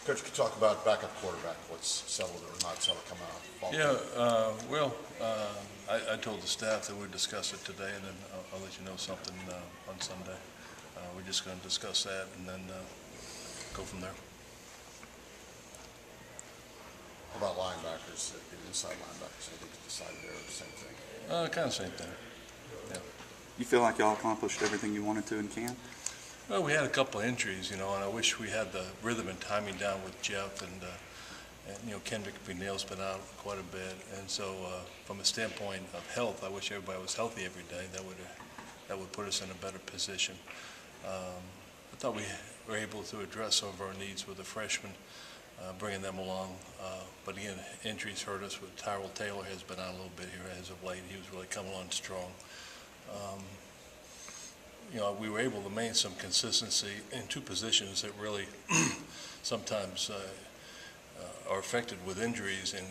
Coach, could you talk about backup quarterback, what's settled or not settled coming out? I told the staff that we'd discuss it today, and then I'll let you know something on Sunday. We're just going to discuss that and then go from there. How about linebackers, inside linebackers? I think you decided there the same thing. Kind of same thing. Yeah. You feel like y'all accomplished everything you wanted to in camp? Well, we had a couple of injuries, and I wish we had the rhythm and timing down with Jeff, and Kendrick McNeil's been out quite a bit, and so from a standpoint of health, I wish everybody was healthy every day. That would put us in a better position. I thought we were able to address some of our needs with the freshmen, bringing them along. But again, injuries hurt us. With Tyrell Taylor has been out a little bit here as of late. He was really coming on strong. We were able to maintain some consistency in two positions that really sometimes are affected with injuries and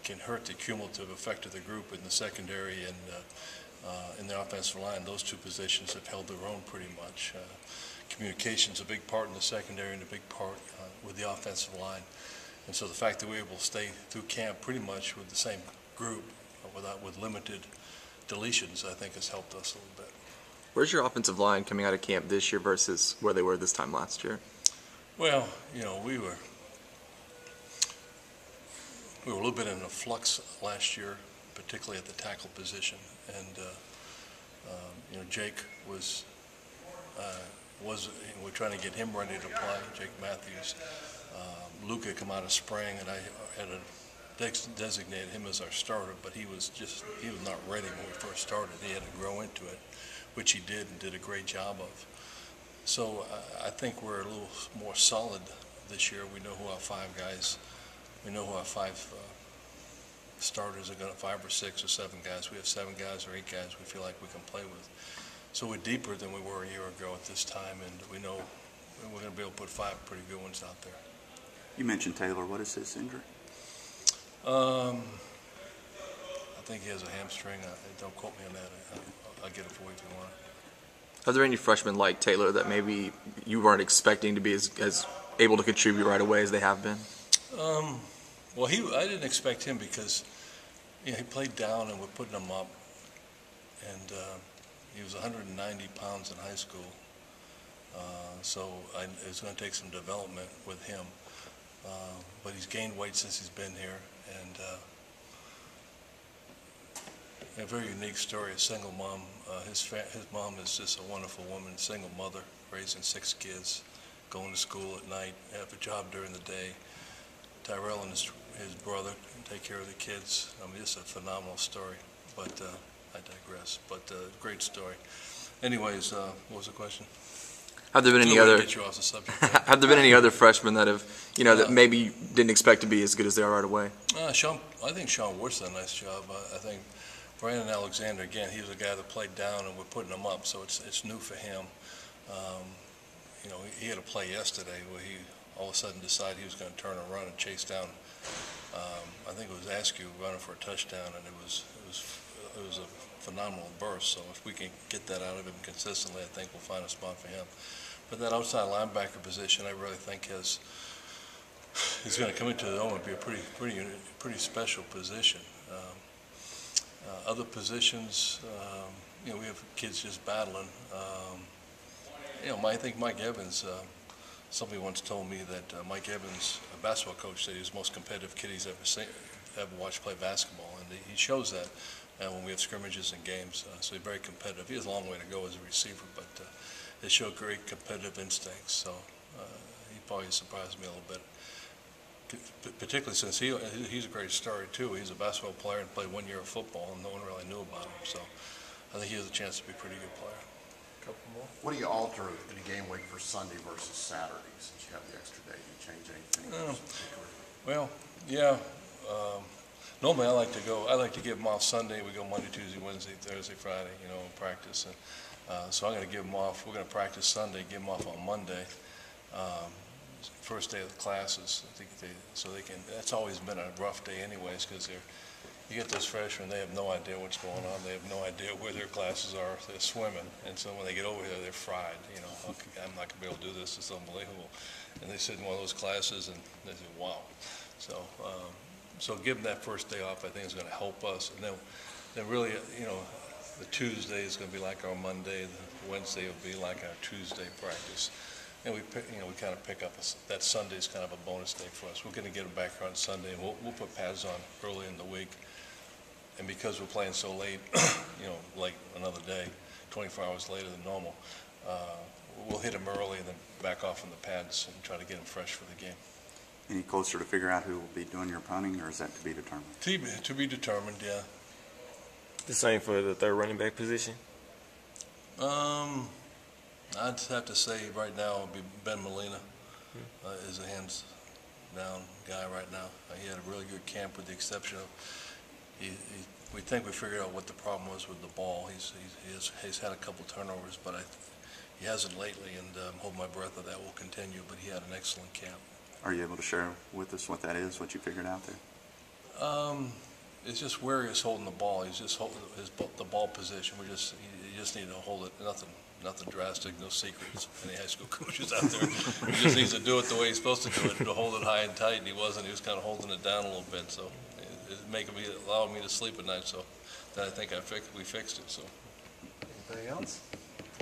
can hurt the cumulative effect of the group in the secondary and in the offensive line. Those two positions have held their own pretty much. Communication's a big part in the secondary and a big part with the offensive line. And so the fact that we were able to stay through camp pretty much with the same group with limited deletions, I think has helped us a little bit. Where's your offensive line coming out of camp this year versus where they were this time last year? Well, we were a little bit in a flux last year, particularly at the tackle position, and Jake was we're trying to get him ready to play. Jake Matthews, Luca come out of spring, and I had designated him as our starter, but he was not ready when we first started. He had to grow into it, which he did and did a great job of. So I think we're a little more solid this year. We know who our five starters are going to, 5 or 6 or 7 guys. We have 7 guys or 8 guys we feel like we can play with. So we're deeper than we were a year ago at this time, and we know we're going to be able to put 5 pretty good ones out there. You mentioned Taylor. What is his injury? I think he has a hamstring. Don't quote me on that. I'll get it for you if you want it. Are there any freshmen like Taylor that maybe you weren't expecting to be as able to contribute right away as they have been? Well, I didn't expect him because he played down and we're putting him up, and he was 190 pounds in high school, so it's going to take some development with him. But he's gained weight since he's been here, and a very unique story. A single mom. His mom is just a wonderful woman, single mother, raising 6 kids, going to school at night, have a job during the day. Tyrell and his brother take care of the kids. I mean, it's a phenomenal story, but I digress. But great story. Anyways, what was the question? Have there been any other? Get you off the subject. Have there been any other freshmen that have, that maybe you didn't expect to be as good as they are right away? I think Sean Woods did a nice job. I think Brandon Alexander, again, he was a guy that played down, and we're putting him up, so it's new for him. He had a play yesterday where he all of a sudden decided he was going to turn and run and chase down. I think it was Askew running for a touchdown, and it was a phenomenal burst. So if we can get that out of him consistently, I think we'll find a spot for him. But that outside linebacker position, I really think he's going to come into the and be a pretty special position. Other positions, we have kids just battling. I think Mike Evans. Somebody once told me that Mike Evans, a basketball coach, said he's the most competitive kid he's ever watched play basketball, and he shows that when we have scrimmages and games. So he's very competitive. He has a long way to go as a receiver, but they show great competitive instincts. So he probably surprised me a little bit, particularly since he's a great story too. He's a basketball player and played 1 year of football, and no one really knew about him. So I think he has a chance to be a pretty good player. Couple more. What do you alter in a game week for Sunday versus Saturday since you have the extra day? Do you change anything? Well, yeah. Normally I like to give them off Sunday. We go Monday, Tuesday, Wednesday, Thursday, Friday, practice. And so I'm going to give them off. We're going to practice Sunday, give them off on Monday. First day of the classes. I think they can. That's always been a rough day anyways because you get those freshmen, they have no idea what's going on. They have no idea where their classes are. They're swimming. And so when they get over here, they're fried. You know, okay, I'm not going to be able to do this. It's unbelievable. And they sit in one of those classes and they say, wow. So, so give them that first day off, I think, is going to help us. And then really, you know, the Tuesday is going to be like our Monday. The Wednesday will be like our Tuesday practice. And we kind of pick up that Sunday is kind of a bonus day for us. We're going to get them back on Sunday, and we'll put pads on early in the week. And because we're playing so late, you know, like another day, 24 hours later than normal, we'll hit them early and then back off on the pads and try to get them fresh for the game. Any closer to figure out who will be doing your punting, or is that to be determined? To be determined, yeah. The same for the third running back position? I'd have to say right now it would be Ben Molina is a hands-down guy right now. He had a really good camp with the exception of we think we figured out what the problem was with the ball. He's had a couple turnovers, but he hasn't lately, and I'm holding my breath that that will continue, but he had an excellent camp. Are you able to share with us what that is, what you figured out there? It's just where he's holding the ball. He's just holding the ball position. You just need to hold it. Nothing drastic, no secrets. Any high school coaches out there, he just needs to do it the way he's supposed to do it, to hold it high and tight. And he wasn't. He was kind of holding it down a little bit. So allowing me to sleep at night. So then I think we fixed it. So. Anything else?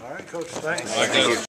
All right, Coach. Thanks. Thank you.